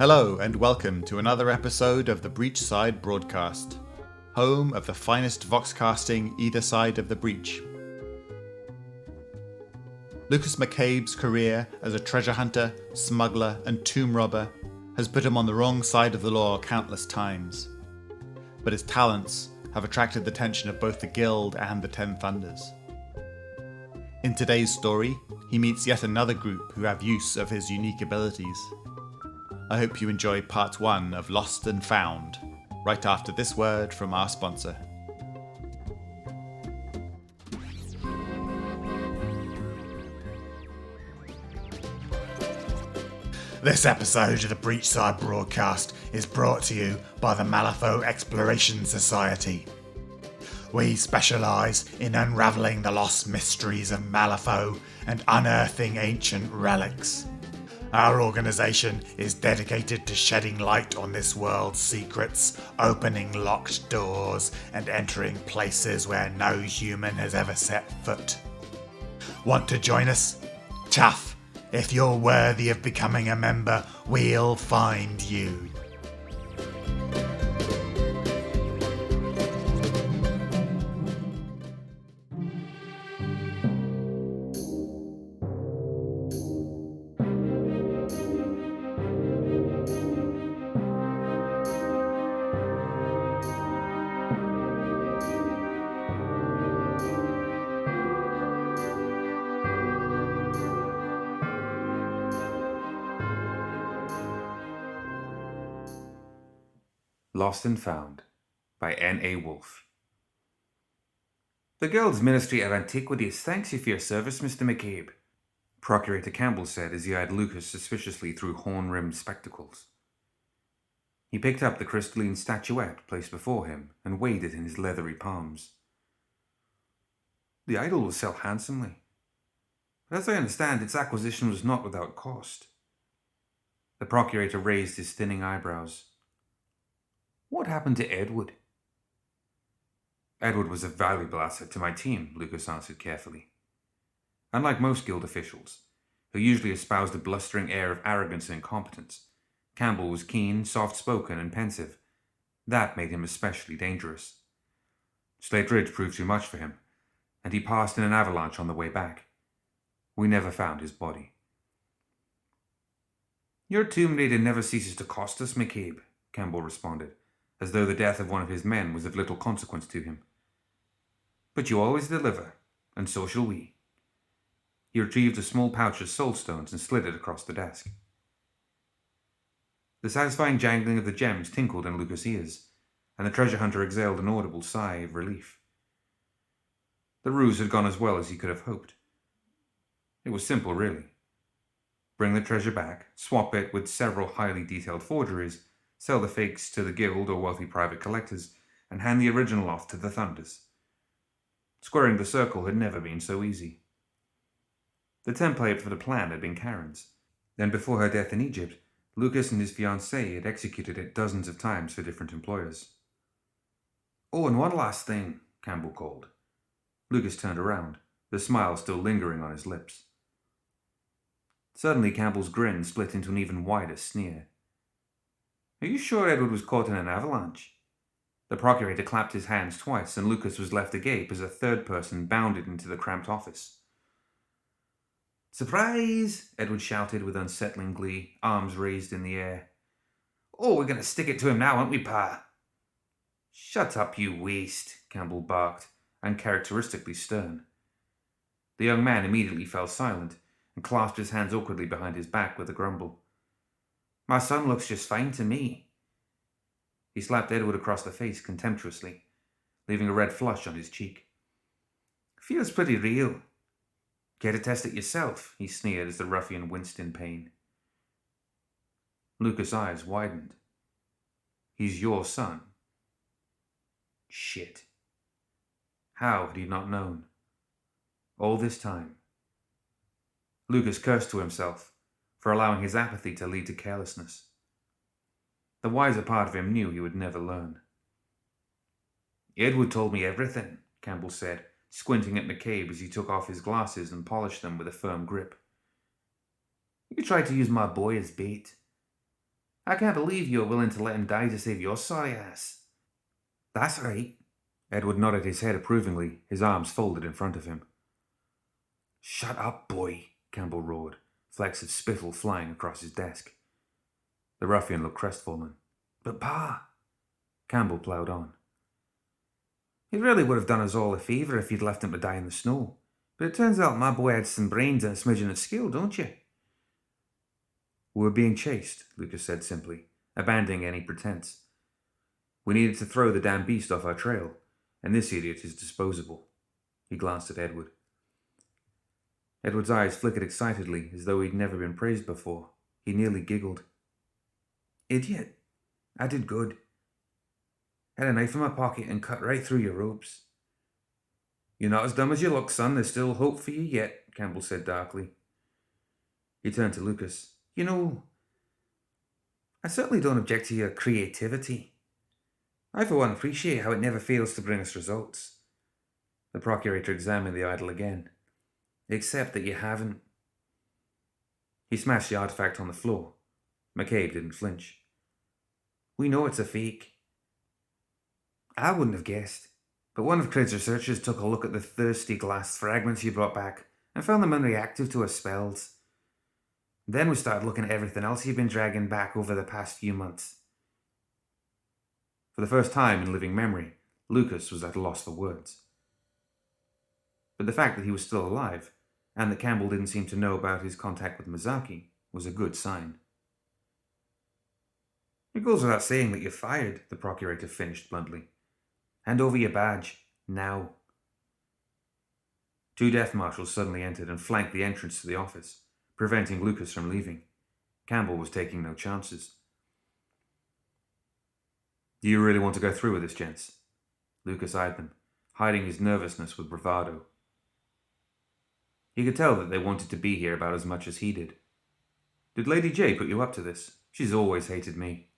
Hello and welcome to another episode of the Breachside Broadcast, home of the finest voxcasting either side of the breach. Lucas McCabe's career as a treasure hunter, smuggler and tomb robber has put him on the wrong side of the law countless times. But his talents have attracted the attention of both the Guild and the Ten Thunders. In today's story, he meets yet another group who have use of his unique abilities. I hope you enjoy part 1 of Lost and Found, right after this word from our sponsor. This episode of the Breachside Broadcast is brought to you by the Malifaux Exploration Society. We specialise in unravelling the lost mysteries of Malifaux and unearthing ancient relics. Our organisation is dedicated to shedding light on this world's secrets, opening locked doors and entering places where no human has ever set foot. Want to join us? Tough! If you're worthy of becoming a member, we'll find you. Lost and Found by N.A. Wolfe. The Guild's Ministry of Antiquities thanks you for your service, Mr. McCabe, Procurator Campbell said as he eyed Lucas suspiciously through horn-rimmed spectacles. He picked up the crystalline statuette placed before him and weighed it in his leathery palms. The idol will sell handsomely, but as I understand, its acquisition was not without cost. The Procurator raised his thinning eyebrows. What happened to Edward? Edward was a valuable asset to my team, Lucas answered carefully. Unlike most Guild officials, who usually espoused a blustering air of arrogance and incompetence, Campbell was keen, soft-spoken, and pensive. That made him especially dangerous. Slate Ridge proved too much for him, and he passed in an avalanche on the way back. We never found his body. Your tomb raider never ceases to cost us, McCabe, Campbell responded, as though the death of one of his men was of little consequence to him. But you always deliver, and so shall we. He retrieved a small pouch of soul stones and slid it across the desk. The satisfying jangling of the gems tinkled in Lucas' ears, and the treasure hunter exhaled an audible sigh of relief. The ruse had gone as well as he could have hoped. It was simple, really. Bring the treasure back, swap it with several highly detailed forgeries, sell the fakes to the Guild or wealthy private collectors, and hand the original off to the Thunders. Squaring the circle had never been so easy. The template for the plan had been Karen's. Then before her death in Egypt, Lucas and his fiancée had executed it dozens of times for different employers. Oh, and one last thing, Campbell called. Lucas turned around, the smile still lingering on his lips. Suddenly Campbell's grin split into an even wider sneer. Are you sure Edward was caught in an avalanche? The Procurator clapped his hands twice, and Lucas was left agape as a third person bounded into the cramped office. Surprise! Edward shouted with unsettling glee, arms raised in the air. Oh, we're going to stick it to him now, aren't we, Pa? Shut up, you waste, Campbell barked, uncharacteristically stern. The young man immediately fell silent and clasped his hands awkwardly behind his back with a grumble. My son looks just fine to me. He slapped Edward across the face contemptuously, leaving a red flush on his cheek. Feels pretty real. Care to test it yourself? He sneered as the ruffian winced in pain. Lucas' eyes widened. He's your son. Shit. How had he not known? All this time. Lucas cursed to himself for allowing his apathy to lead to carelessness. The wiser part of him knew he would never learn. Edward told me everything, Campbell said, squinting at McCabe as he took off his glasses and polished them with a firm grip. You tried to use my boy as bait. I can't believe you're willing to let him die to save your sorry ass. That's right. Edward nodded his head approvingly, his arms folded in front of him. Shut up, boy, Campbell roared, flecks of spittle flying across his desk. The ruffian looked crestfallen. But Pa! Campbell ploughed on. He really would have done us all a favour if you'd left him to die in the snow. But it turns out my boy had some brains and a smidgen of skill, don't you? We were being chased, Lucas said simply, abandoning any pretense. We needed to throw the damn beast off our trail, and this idiot is disposable. He glanced at Edward. Edward's eyes flickered excitedly, as though he'd never been praised before. He nearly giggled. Idiot. I did good. Had a knife in my pocket and cut right through your ropes. You're not as dumb as you look, son. There's still hope for you yet, Campbell said darkly. He turned to Lucas. You know, I certainly don't object to your creativity. I, for one, appreciate how it never fails to bring us results. The procurator examined the idol again. Except that you haven't. He smashed the artifact on the floor. McCabe didn't flinch. We know it's a fake. I wouldn't have guessed, but one of Crid's researchers took a look at the thirsty glass fragments you brought back and found them unreactive to her spells. Then we started looking at everything else you've been dragging back over the past few months. For the first time in living memory, Lucas was at a loss for words. But the fact that he was still alive, and that Campbell didn't seem to know about his contact with Mizaki, was a good sign. It goes without saying that you're fired, the procurator finished bluntly. Hand over your badge, now. Two death marshals suddenly entered and flanked the entrance to the office, preventing Lucas from leaving. Campbell was taking no chances. Do you really want to go through with this, gents? Lucas eyed them, hiding his nervousness with bravado. He could tell that they wanted to be here about as much as he did. Did Lady J put you up to this? She's always hated me.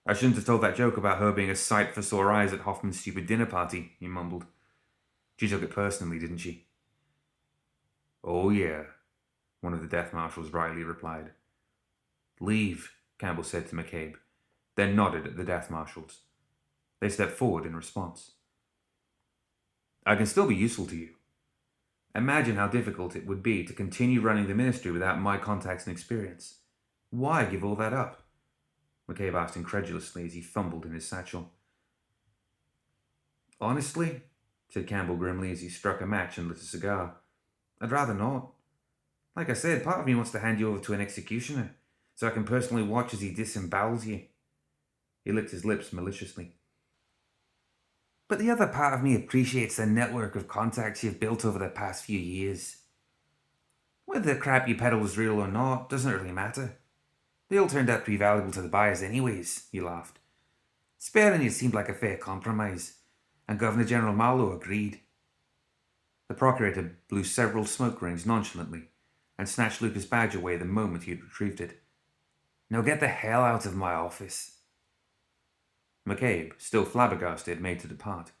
I shouldn't have told that joke about her being a sight for sore eyes at Hoffman's stupid dinner party, he mumbled. She took it personally, didn't she? Oh, yeah, one of the death marshals brightly replied. Leave, Campbell said to McCabe, then nodded at the death marshals. They stepped forward in response. I can still be useful to you. Imagine how difficult it would be to continue running the ministry without my contacts and experience. Why give all that up? McCabe asked incredulously as he fumbled in his satchel. Honestly, said Campbell grimly as he struck a match and lit a cigar, I'd rather not. Like I said, part of me wants to hand you over to an executioner, so I can personally watch as he disembowels you. He licked his lips maliciously. But the other part of me appreciates the network of contacts you've built over the past few years. Whether the crap you peddle was real or not doesn't really matter. They all turned out pretty valuable to the buyers anyways, he laughed. Sparing you seemed like a fair compromise, and Governor General Malifaux agreed. The procurator blew several smoke rings nonchalantly, and snatched Lucas' badge away the moment he had retrieved it. Now get the hell out of my office. McCabe, still flabbergasted, made to depart.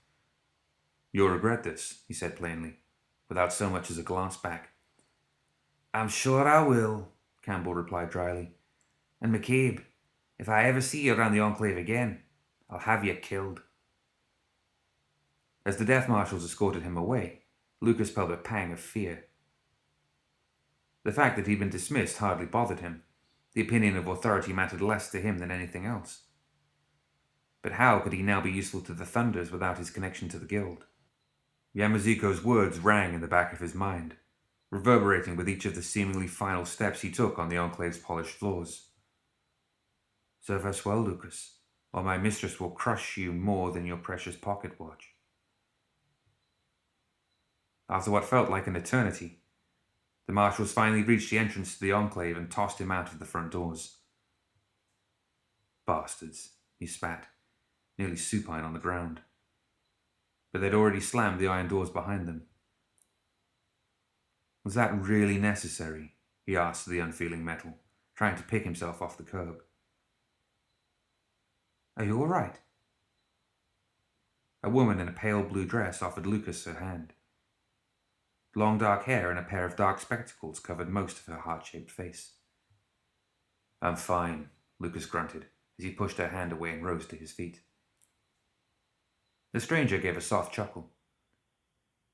You'll regret this, he said plainly, without so much as a glance back. I'm sure I will, Campbell replied dryly. And McCabe, if I ever see you around the Enclave again, I'll have you killed. As the death marshals escorted him away, Lucas felt a pang of fear. The fact that he'd been dismissed hardly bothered him. The opinion of authority mattered less to him than anything else. But how could he now be useful to the Thunders without his connection to the guild? Yamazuko's words rang in the back of his mind, reverberating with each of the seemingly final steps he took on the Enclave's polished floors. Serve us well, Lucas, or my mistress will crush you more than your precious pocket watch. After what felt like an eternity, the marshals finally reached the entrance to the Enclave and tossed him out of the front doors. Bastards, he spat, nearly supine on the ground. But they'd already slammed the iron doors behind them. Was that really necessary? He asked the unfeeling metal, trying to pick himself off the curb. Are you all right? A woman in a pale blue dress offered Lucas her hand. Long dark hair and a pair of dark spectacles covered most of her heart-shaped face. I'm fine, Lucas grunted as he pushed her hand away and rose to his feet. The stranger gave a soft chuckle.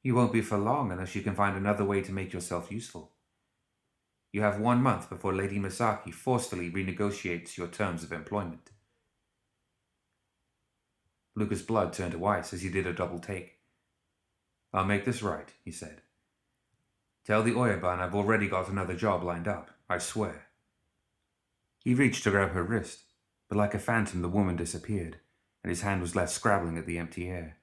You won't be for long unless you can find another way to make yourself useful. You have 1 month before Lady Misaki forcefully renegotiates your terms of employment. Lucas' blood turned to ice as he did a double take. I'll make this right, he said. Tell the Oyaban I've already got another job lined up, I swear. He reached to grab her wrist, but like a phantom the woman disappeared, and his hand was left scrabbling at the empty air.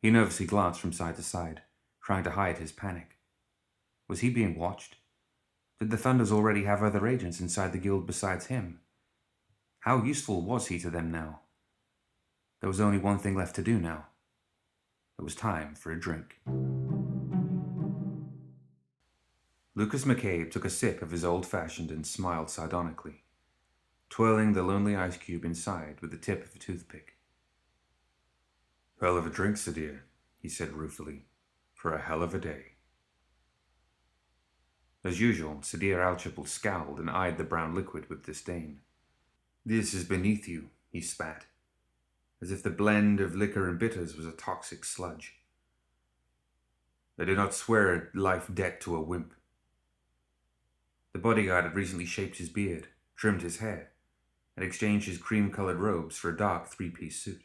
He nervously glanced from side to side, trying to hide his panic. Was he being watched? Did the Thunders already have other agents inside the guild besides him? How useful was he to them now? There was only one thing left to do now. It was time for a drink. Lucas McCabe took a sip of his old-fashioned and smiled sardonically, twirling the lonely ice cube inside with the tip of a toothpick. Hell of a drink, Sadir, he said ruefully, for a hell of a day. As usual, Sadir Alchipel scowled and eyed the brown liquid with disdain. This is beneath you, he spat, as if the blend of liquor and bitters was a toxic sludge. I did not swear a life debt to a wimp. The bodyguard had recently shaped his beard, trimmed his hair, and exchanged his cream-colored robes for a dark three-piece suit.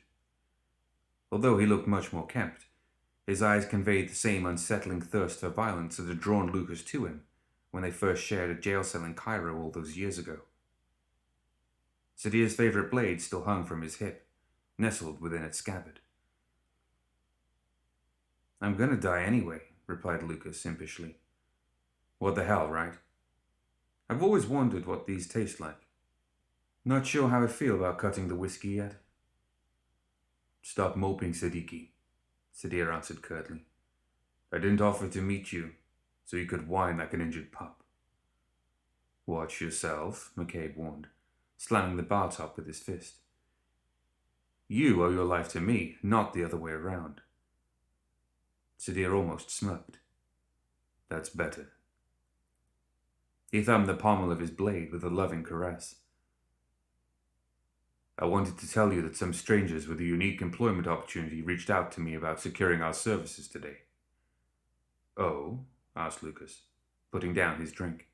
Although he looked much more kempt, his eyes conveyed the same unsettling thirst for violence that had drawn Lucas to him when they first shared a jail cell in Cairo all those years ago. Sadir's favorite blade still hung from his hip, nestled within its scabbard. I'm gonna die anyway, replied Lucas impishly. What the hell, right? I've always wondered what these taste like. Not sure how I feel about cutting the whiskey yet. Stop moping, Siddiqui, Sadir answered curtly. I didn't offer to meet you, so you could whine like an injured pup. Watch yourself, McCabe warned, slamming the bar top with his fist. You owe your life to me, not the other way around. Sadir almost smirked. That's better. He thumbed the pommel of his blade with a loving caress. I wanted to tell you that some strangers with a unique employment opportunity reached out to me about securing our services today. Oh? Asked Lucas, putting down his drink.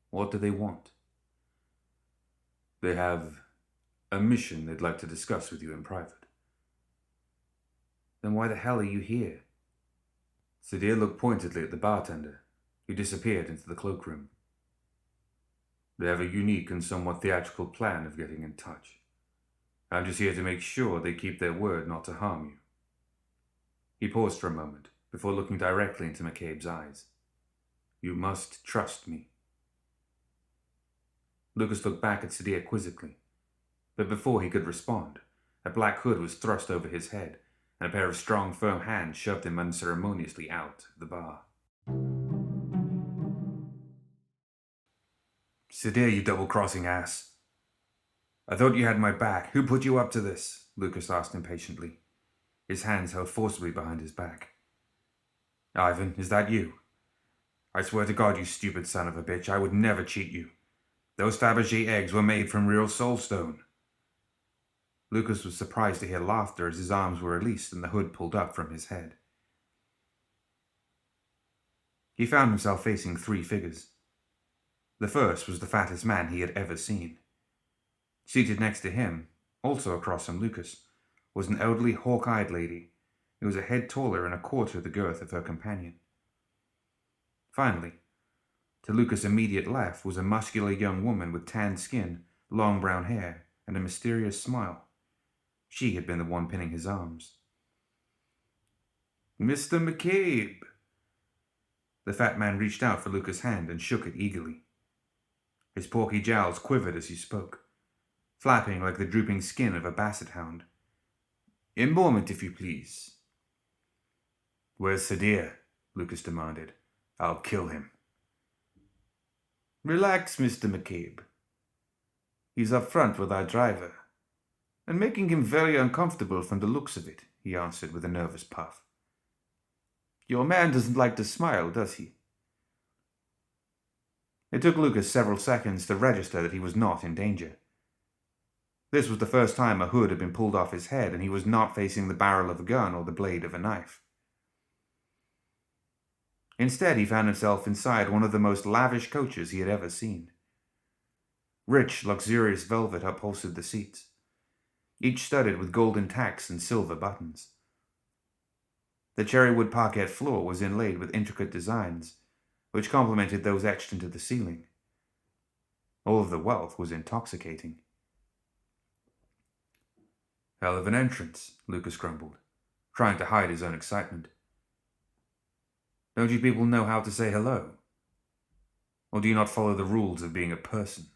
What do they want? They have a mission they'd like to discuss with you in private. Then why the hell are you here? Sadir looked pointedly at the bartender, who disappeared into the cloakroom. They have a unique and somewhat theatrical plan of getting in touch. I'm just here to make sure they keep their word not to harm you. He paused for a moment before looking directly into McCabe's eyes. You must trust me. Lucas looked back at Sadir quizzically, but before he could respond, a black hood was thrust over his head, and a pair of strong, firm hands shoved him unceremoniously out of the bar. Sadir, you double-crossing ass. I thought you had my back. Who put you up to this? Lucas asked impatiently, his hands held forcibly behind his back. Ivan, is that you? I swear to God, you stupid son of a bitch, I would never cheat you. Those Fabergé eggs were made from real soulstone. Lucas was surprised to hear laughter as his arms were released and the hood pulled up from his head. He found himself facing 3 figures. The first was the fattest man he had ever seen. Seated next to him, also across from Lucas, was an elderly hawk-eyed lady who was a head taller and a quarter the girth of her companion. Finally, to Lucas' immediate left was a muscular young woman with tanned skin, long brown hair, and a mysterious smile. She had been the one pinning his arms. Mr. McCabe! The fat man reached out for Lucas' hand and shook it eagerly. His porky jowls quivered as he spoke, flapping like the drooping skin of a basset hound. A moment, if you please. Where's Sadir? Lucas demanded. I'll kill him. Relax, Mr. McCabe. He's up front with our driver, and making him very uncomfortable from the looks of it, he answered with a nervous puff. Your man doesn't like to smile, does he? It took Lucas several seconds to register that he was not in danger. This was the first time a hood had been pulled off his head, and he was not facing the barrel of a gun or the blade of a knife. Instead, he found himself inside one of the most lavish coaches he had ever seen. Rich, luxurious velvet upholstered the seats, each studded with golden tacks and silver buttons. The cherrywood parquet floor was inlaid with intricate designs, which complemented those etched into the ceiling. All of the wealth was intoxicating. "Hell of an entrance," Lucas grumbled, trying to hide his own excitement. "Don't you people know how to say hello? Or do you not follow the rules of being a person?"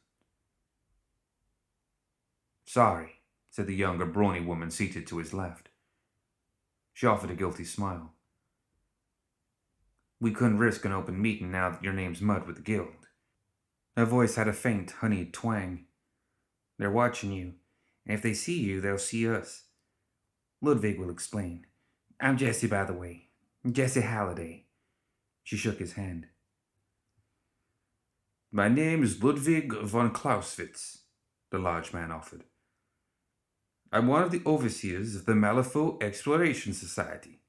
"Sorry," said the younger, brawny woman seated to his left. She offered a guilty smile. "We couldn't risk an open meeting now that your name's mud with the guild." Her voice had a faint, honeyed twang. "They're watching you, and if they see you, they'll see us. Ludwig will explain. I'm Jesse, by the way. Jesse Halliday." She shook his hand. "My name is Ludwig von Clausewitz," the large man offered. "I'm one of the overseers of the Malifaux Exploration Society."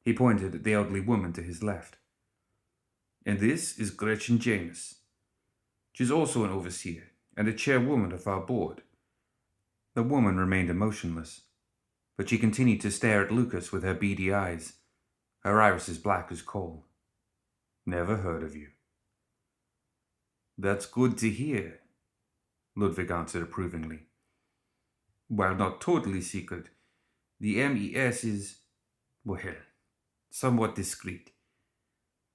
He pointed at the elderly woman to his left. "And this is Gretchen James. She's also an overseer and the chairwoman of our board." The woman remained emotionless, but she continued to stare at Lucas with her beady eyes, her irises black as coal. "Never heard of you." "That's good to hear," Ludwig answered approvingly. "While not totally secret, the MES is, well, somewhat discreet.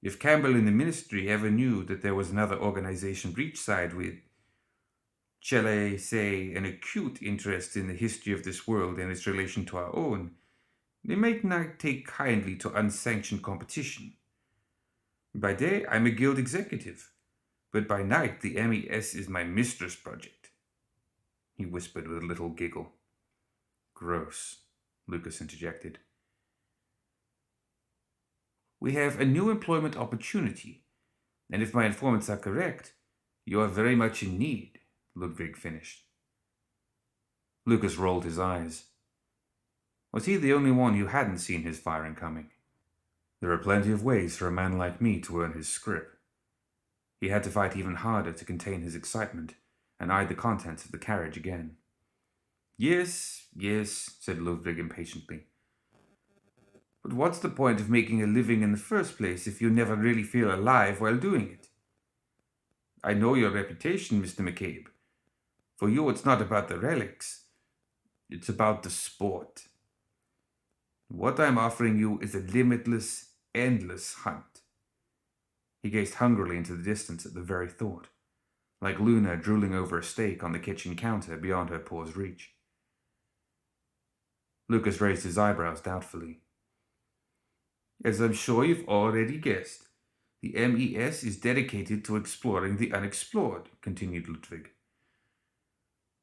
If Campbell and the ministry ever knew that there was another organization breachside with, shall I say, an acute interest in the history of this world and its relation to our own, they might not take kindly to unsanctioned competition. By day, I'm a guild executive, but by night the MES is my mistress project," he whispered with a little giggle. "Gross," Lucas interjected. "We have a new employment opportunity, and if my informants are correct, you are very much in need," Ludwig finished. Lucas rolled his eyes. Was he the only one who hadn't seen his firing coming? There are plenty of ways for a man like me to earn his scrip. He had to fight even harder to contain his excitement and eyed the contents of the carriage again. Yes, said Ludwig impatiently. "But what's the point of making a living in the first place if you never really feel alive while doing it? I know your reputation, Mr. McCabe. For you, it's not about the relics. It's about the sport. What I'm offering you is a limitless, endless hunt." He gazed hungrily into the distance at the very thought, like Luna drooling over a steak on the kitchen counter beyond her paw's reach. Lucas raised his eyebrows doubtfully. "As I'm sure you've already guessed, the MES is dedicated to exploring the unexplored," continued Ludwig.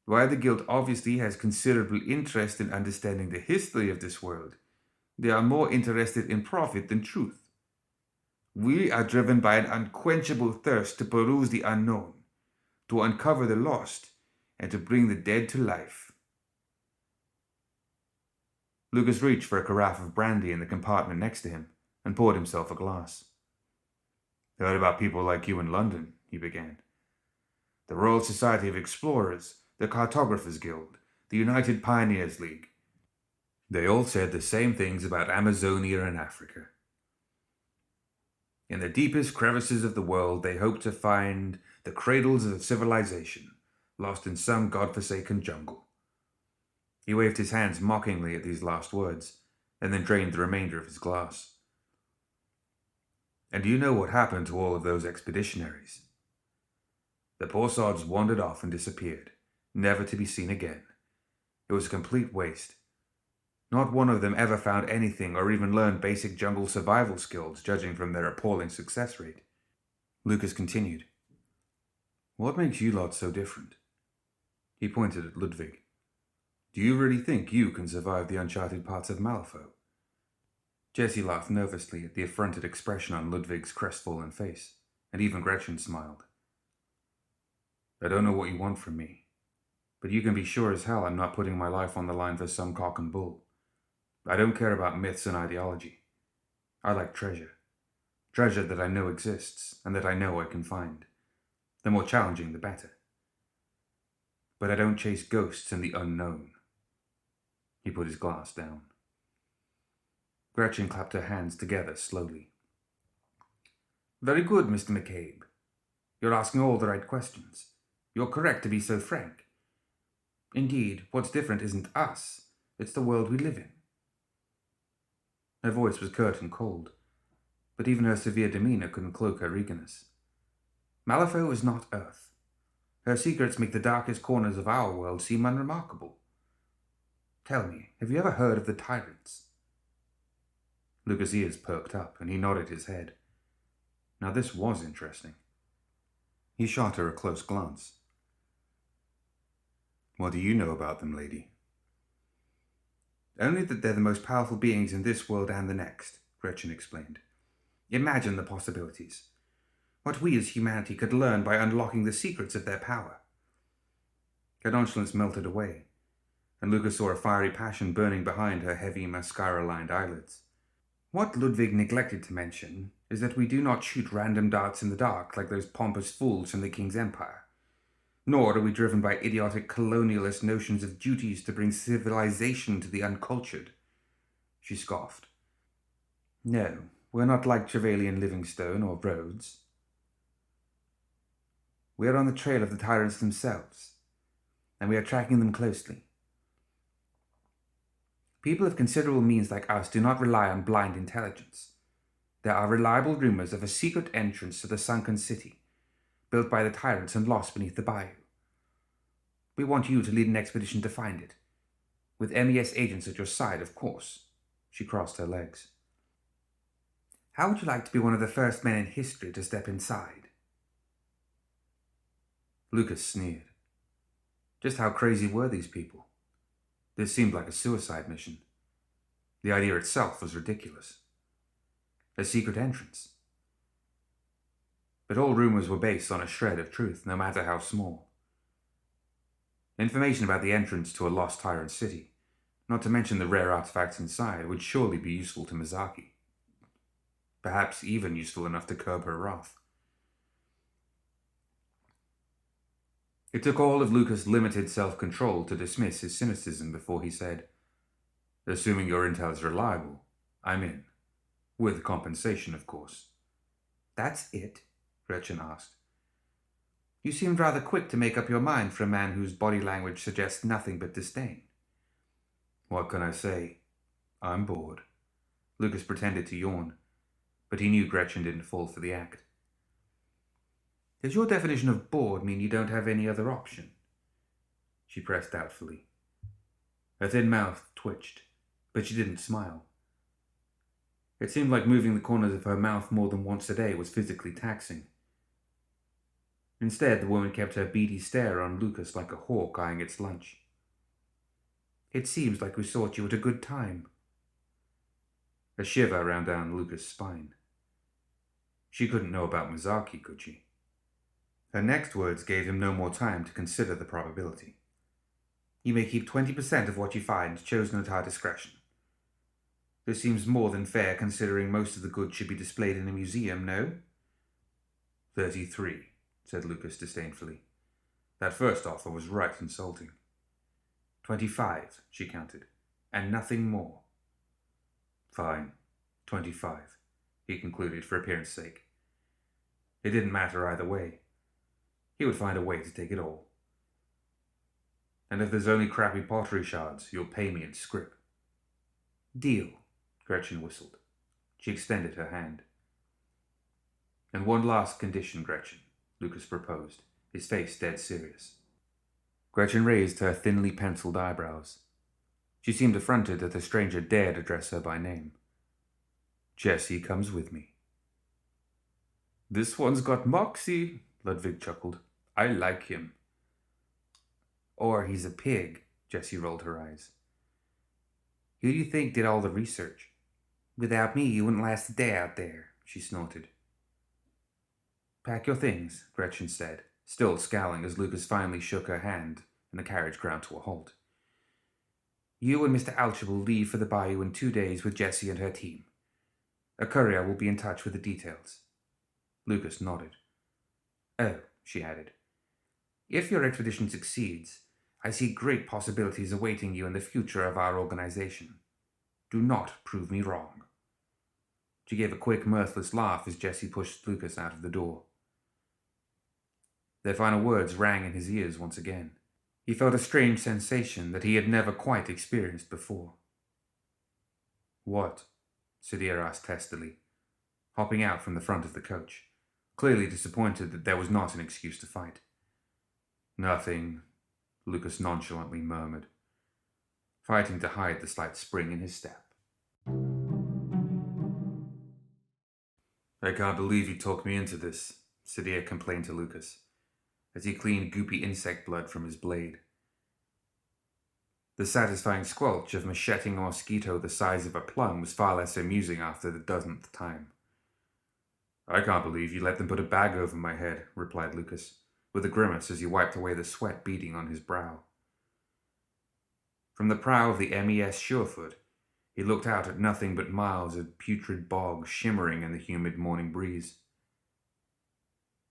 "While the Guild obviously has considerable interest in understanding the history of this world, they are more interested in profit than truth. We are driven by an unquenchable thirst to peruse the unknown, to uncover the lost, and to bring the dead to life." Lucas reached for a carafe of brandy in the compartment next to him and poured himself a glass. "Heard about people like you in London," he began. "The Royal Society of Explorers, the Cartographers Guild, the United Pioneers League. They all said the same things about Amazonia and Africa. In the deepest crevices of the world, they hope to find the cradles of civilization, lost in some godforsaken jungle." He waved his hands mockingly at these last words, and then drained the remainder of his glass. "And do you know what happened to all of those expeditionaries? The poor sods wandered off and disappeared, never to be seen again. It was a complete waste. Not one of them ever found anything or even learned basic jungle survival skills, judging from their appalling success rate." Lucas continued. "What makes you lot so different?" He pointed at Ludwig. "Do you really think you can survive the uncharted parts of Malifaux?" Jesse laughed nervously at the affronted expression on Ludwig's crestfallen face, and even Gretchen smiled. I don't know what you want from me, but you can be sure as hell I'm not putting my life on the line for some cock and bull. I don't care about myths and ideology. I like treasure. Treasure that I know exists, and that I know I can find. The more challenging, the better. But I don't chase ghosts in the unknown. He put his glass down. Gretchen clapped her hands together slowly. Very good, Mr. McCabe. You're asking all the right questions. You're correct to be so frank. Indeed, what's different isn't us, it's the world we live in. Her voice was curt and cold, but even her severe demeanor couldn't cloak her eagerness. Malifaux is not Earth. Her secrets make the darkest corners of our world seem unremarkable. Tell me, have you ever heard of the tyrants? Lucas' ears perked up, and he nodded his head. Now this was interesting. He shot her a close glance. What do you know about them, lady? Only that they're the most powerful beings in this world and the next, Gretchen explained. Imagine the possibilities. What we as humanity could learn by unlocking the secrets of their power. Her nonchalance melted away, and Lucas saw a fiery passion burning behind her heavy, mascara-lined eyelids. What Ludwig neglected to mention is that we do not shoot random darts in the dark like those pompous fools from the King's Empire. Nor are we driven by idiotic colonialist notions of duties to bring civilization to the uncultured. She scoffed. No, we're not like Trevelyan Livingstone or Rhodes. We're on the trail of the tyrants themselves, and we are tracking them closely. People of considerable means like us do not rely on blind intelligence. There are reliable rumors of a secret entrance to the sunken city, built by the tyrants and lost beneath the bayou. We want you to lead an expedition to find it, with MES agents at your side, of course. She crossed her legs. How would you like to be one of the first men in history to step inside? Lucas sneered. Just how crazy were these people? This seemed like a suicide mission. The idea itself was ridiculous. A secret entrance. But all rumors were based on a shred of truth, no matter how small. Information about the entrance to a lost tyrant city, not to mention the rare artifacts inside, would surely be useful to Mizaki. Perhaps even useful enough to curb her wrath. It took all of Lucas' limited self-control to dismiss his cynicism before he said, Assuming your intel is reliable, I'm in. With compensation, of course. That's it? Gretchen asked. You seemed rather quick to make up your mind for a man whose body language suggests nothing but disdain. What can I say? I'm bored. Lucas pretended to yawn, but he knew Gretchen didn't fall for the act. Does your definition of bored mean you don't have any other option? She pressed doubtfully. Her thin mouth twitched, but she didn't smile. It seemed like moving the corners of her mouth more than once a day was physically taxing. Instead, the woman kept her beady stare on Lucas like a hawk eyeing its lunch. It seems like we sought you at a good time. A shiver ran down Lucas' spine. She couldn't know about Mizaki, could she? Her next words gave him no more time to consider the probability. You may keep 20% of what you find, chosen at our discretion. This seems more than fair, considering most of the goods should be displayed in a museum, no? 33, said Lucas disdainfully. That first offer was right insulting. 25, she counted, and nothing more. Fine, 25, he concluded for appearance sake. It didn't matter either way. He would find a way to take it all. And if there's only crappy pottery shards, you'll pay me in scrip. Deal, Gretchen whistled. She extended her hand. And one last condition, Gretchen, Lucas proposed, his face dead serious. Gretchen raised her thinly penciled eyebrows. She seemed affronted that the stranger dared address her by name. Jesse comes with me. This one's got moxie, Ludwig chuckled. I like him. Or he's a pig, Jessie rolled her eyes. Who do you think did all the research? Without me, you wouldn't last a day out there, she snorted. Pack your things, Gretchen said, still scowling as Lucas finally shook her hand and the carriage ground to a halt. You and Mr. Alcher will leave for the bayou in 2 days with Jessie and her team. A courier will be in touch with the details. Lucas nodded. Oh, she added. If your expedition succeeds, I see great possibilities awaiting you in the future of our organization. Do not prove me wrong. She gave a quick, mirthless laugh as Jessie pushed Lucas out of the door. Their final words rang in his ears once again. He felt a strange sensation that he had never quite experienced before. What? Sadir asked testily, hopping out from the front of the coach, clearly disappointed that there was not an excuse to fight. Nothing, Lucas nonchalantly murmured, fighting to hide the slight spring in his step. I can't believe you talked me into this, Sadir complained to Lucas, as he cleaned goopy insect blood from his blade. The satisfying squelch of macheting a mosquito the size of a plum was far less amusing after the dozenth time. I can't believe you let them put a bag over my head, replied Lucas, with a grimace as he wiped away the sweat beading on his brow. From the prow of the MES Surefoot, he looked out at nothing but miles of putrid bog shimmering in the humid morning breeze.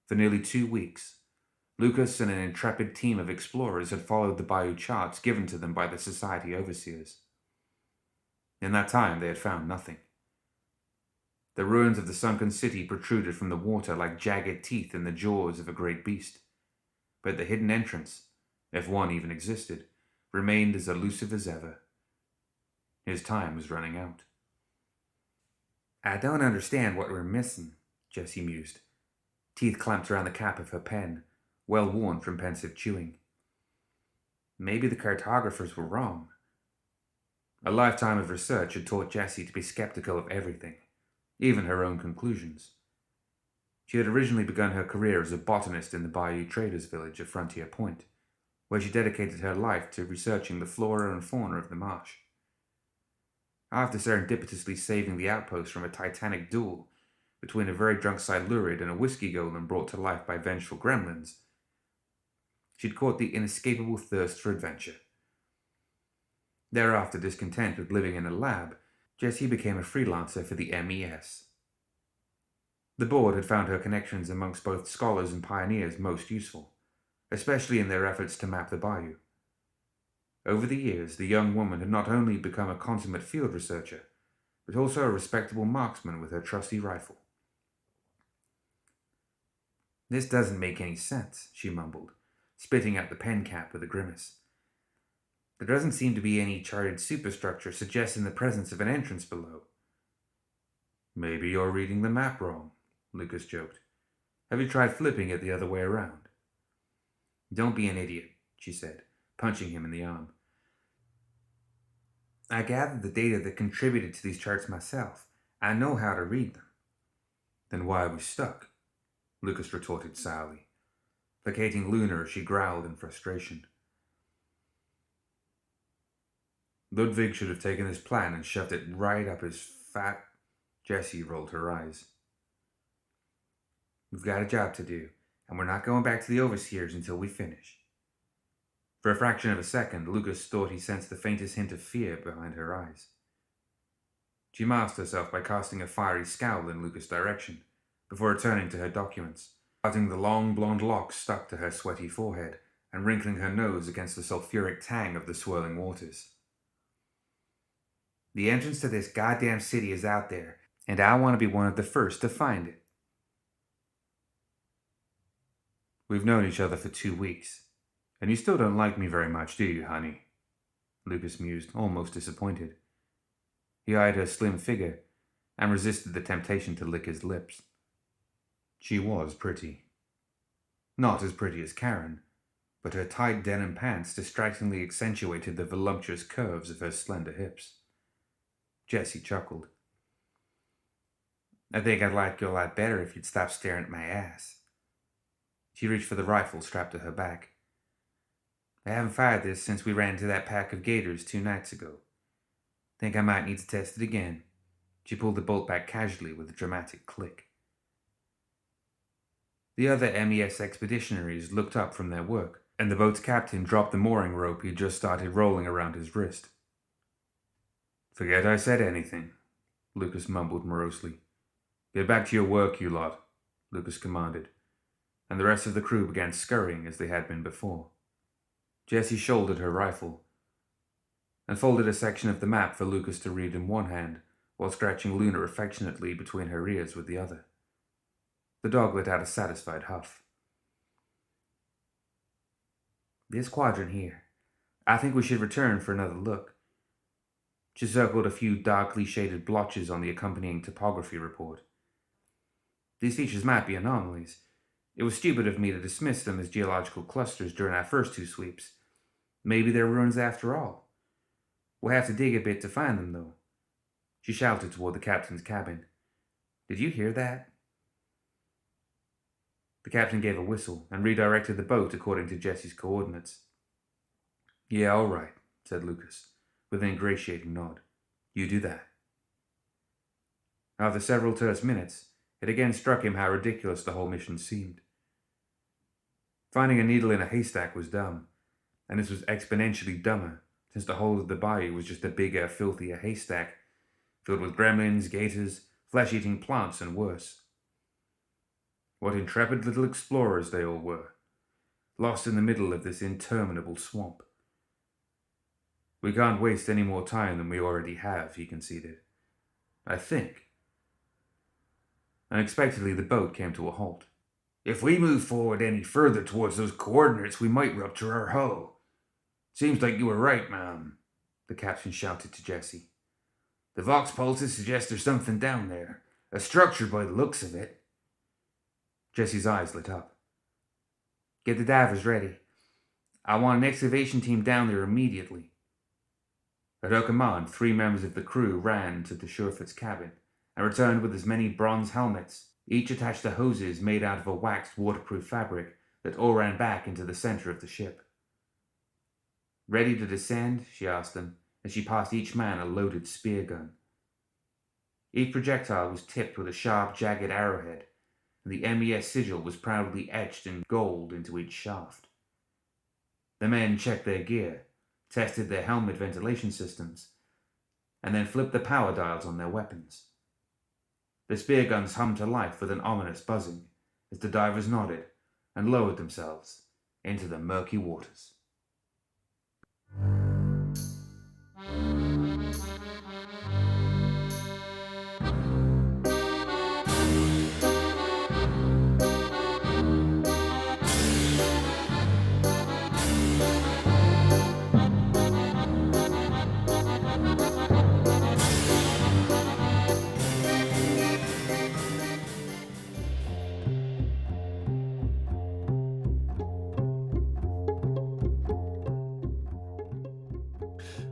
For nearly 2 weeks, Lucas and an intrepid team of explorers had followed the bayou charts given to them by the Society overseers. In that time, they had found nothing. The ruins of the sunken city protruded from the water like jagged teeth in the jaws of a great beast, but the hidden entrance, if one even existed, remained as elusive as ever. His time was running out. I don't understand what we're missing, Jessie mused, teeth clamped around the cap of her pen, well worn from pensive chewing. Maybe the cartographers were wrong. A lifetime of research had taught Jessie to be skeptical of everything, even her own conclusions. She had originally begun her career as a botanist in the Bayou Traders village of Frontier Point, where she dedicated her life to researching the flora and fauna of the marsh. After serendipitously saving the outpost from a titanic duel between a very drunk Silurid and a whiskey golem brought to life by vengeful gremlins, she'd caught the inescapable thirst for adventure. Thereafter, discontent with living in a lab, Jessie became a freelancer for the MES. The board had found her connections amongst both scholars and pioneers most useful, especially in their efforts to map the bayou. Over the years, the young woman had not only become a consummate field researcher, but also a respectable marksman with her trusty rifle. This doesn't make any sense, she mumbled, spitting out the pen cap with a grimace. There doesn't seem to be any charted superstructure suggesting the presence of an entrance below. Maybe you're reading the map wrong, Lucas joked. Have you tried flipping it the other way around? Don't be an idiot, she said, punching him in the arm. I gathered the data that contributed to these charts myself. I know how to read them. Then why are we stuck? Lucas retorted sourly, placating Luna as she growled in frustration. Ludwig should have taken his plan and shoved it right up his fat... Jessie rolled her eyes. We've got a job to do, and we're not going back to the overseers until we finish. For a fraction of a second, Lucas thought he sensed the faintest hint of fear behind her eyes. She masked herself by casting a fiery scowl in Lucas' direction, before returning to her documents, parting the long blonde locks stuck to her sweaty forehead, and wrinkling her nose against the sulfuric tang of the swirling waters. The entrance to this goddamn city is out there, and I want to be one of the first to find it. We've known each other for 2 weeks, and you still don't like me very much, do you, honey? Lucas mused, almost disappointed. He eyed her slim figure, and resisted the temptation to lick his lips. She was pretty. Not as pretty as Karen, but her tight denim pants distractingly accentuated the voluptuous curves of her slender hips. Jessie chuckled. I think I'd like you a lot better if you'd stop staring at my ass. She reached for the rifle strapped to her back. I haven't fired this since we ran into that pack of gators 2 nights ago. Think I might need to test it again. She pulled the bolt back casually with a dramatic click. The other MES expeditionaries looked up from their work, and the boat's captain dropped the mooring rope he had just started rolling around his wrist. "Forget I said anything," Lucas mumbled morosely. "Get back to your work, you lot," Lucas commanded, and the rest of the crew began scurrying as they had been before. Jessie shouldered her rifle and folded a section of the map for Lucas to read in one hand while scratching Luna affectionately between her ears with the other. The dog let out a satisfied huff. "This quadrant here. I think we should return for another look." She circled a few darkly shaded blotches on the accompanying topography report. "These features might be anomalies. It was stupid of me to dismiss them as geological clusters during our first two sweeps. Maybe they're ruins after all. We'll have to dig a bit to find them, though." She shouted toward the captain's cabin. "Did you hear that?" The captain gave a whistle and redirected the boat according to Jessie's coordinates. "Yeah, all right," said Lucas, with an ingratiating nod. "You do that." After several terse minutes, it again struck him how ridiculous the whole mission seemed. Finding a needle in a haystack was dumb, and this was exponentially dumber, since the whole of the bayou was just a bigger, filthier haystack, filled with gremlins, gators, flesh-eating plants, and worse. What intrepid little explorers they all were, lost in the middle of this interminable swamp. "We can't waste any more time than we already have," he conceded. "I think." Unexpectedly, the boat came to a halt. "If we move forward any further towards those coordinates, we might rupture our hull. Seems like you were right, ma'am," the captain shouted to Jessie. "The Vox pulses suggest there's something down there, a structure by the looks of it." Jessie's eyes lit up. "Get the divers ready. I want an excavation team down there immediately." At her command, 3 members of the crew ran to the Surefoot's cabin and returned with as many bronze helmets, each attached to hoses made out of a waxed waterproof fabric that all ran back into the center of the ship. "Ready to descend?" she asked them, as she passed each man a loaded spear gun. Each projectile was tipped with a sharp, jagged arrowhead, and the MES sigil was proudly etched in gold into each shaft. The men checked their gear, tested their helmet ventilation systems, and then flipped the power dials on their weapons. The spear guns hummed to life with an ominous buzzing as the divers nodded and lowered themselves into the murky waters.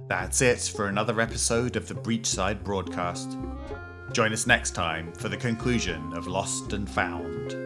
That's it for another episode of the Breachside broadcast. Join us next time for the conclusion of Lost and Found.